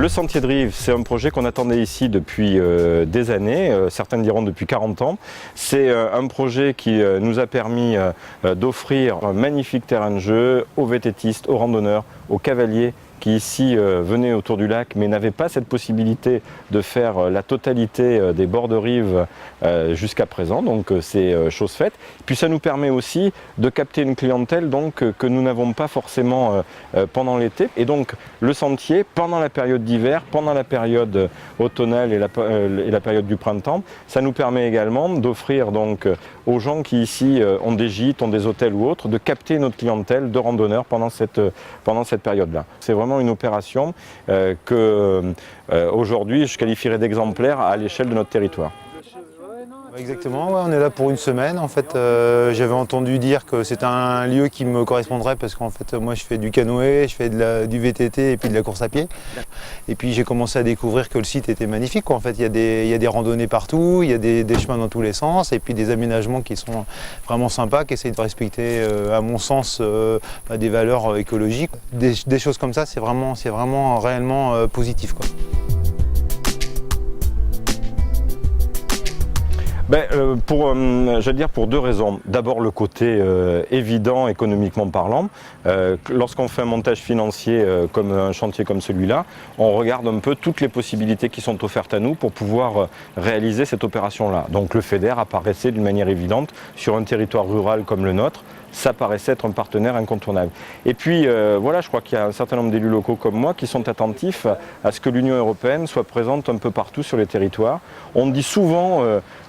Le Sentier de Rive, c'est un projet qu'on attendait ici depuis des années, certains diront depuis 40 ans. C'est un projet qui nous a permis d'offrir un magnifique terrain de jeu aux vététistes, aux randonneurs, aux cavaliers qui ici venaient autour du lac mais n'avaient pas cette possibilité de faire la totalité des bords de rive jusqu'à présent, donc c'est chose faite. Puis ça nous permet aussi de capter une clientèle donc, que nous n'avons pas forcément pendant l'été. Et donc le sentier, pendant la période d'hiver, pendant la période automnale et la période du printemps, ça nous permet également d'offrir donc aux gens qui ici ont des gîtes, ont des hôtels ou autres, de capter notre clientèle de randonneurs pendant cette période-là. C'est vraiment une opération que aujourd'hui je qualifierais d'exemplaire à l'échelle de notre territoire. Exactement, ouais, on est là pour une semaine. En fait, j'avais entendu dire que c'était un lieu qui me correspondrait parce qu'en fait, moi, je fais du canoë, je fais du VTT et puis de la course à pied. Et puis, j'ai commencé à découvrir que le site était magnifique, quoi. En fait, il y a des randonnées partout, il y a des chemins dans tous les sens et puis des aménagements qui sont vraiment sympas, qui essayent de respecter, à mon sens, des valeurs écologiques. Des choses comme ça, c'est vraiment réellement positif, quoi. Pour deux raisons. D'abord le côté évident économiquement parlant. Lorsqu'on fait un montage financier comme un chantier comme celui-là, on regarde un peu toutes les possibilités qui sont offertes à nous pour pouvoir réaliser cette opération-là. Donc le FEDER apparaissait d'une manière évidente sur un territoire rural comme le nôtre. Ça paraissait être un partenaire incontournable. Et puis voilà, je crois qu'il y a un certain nombre d'élus locaux comme moi qui sont attentifs à ce que l'Union européenne soit présente un peu partout sur les territoires. On dit souvent,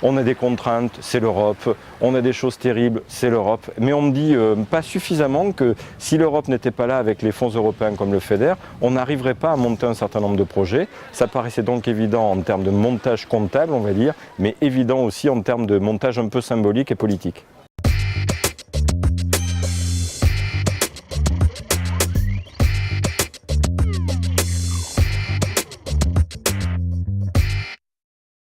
on a des contraintes, c'est l'Europe, on a des choses terribles, c'est l'Europe, mais on me dit pas suffisamment que si l'Europe n'était pas là avec les fonds européens comme le FEDER, on n'arriverait pas à monter un certain nombre de projets. Ça paraissait donc évident en termes de montage comptable, on va dire, mais évident aussi en termes de montage un peu symbolique et politique.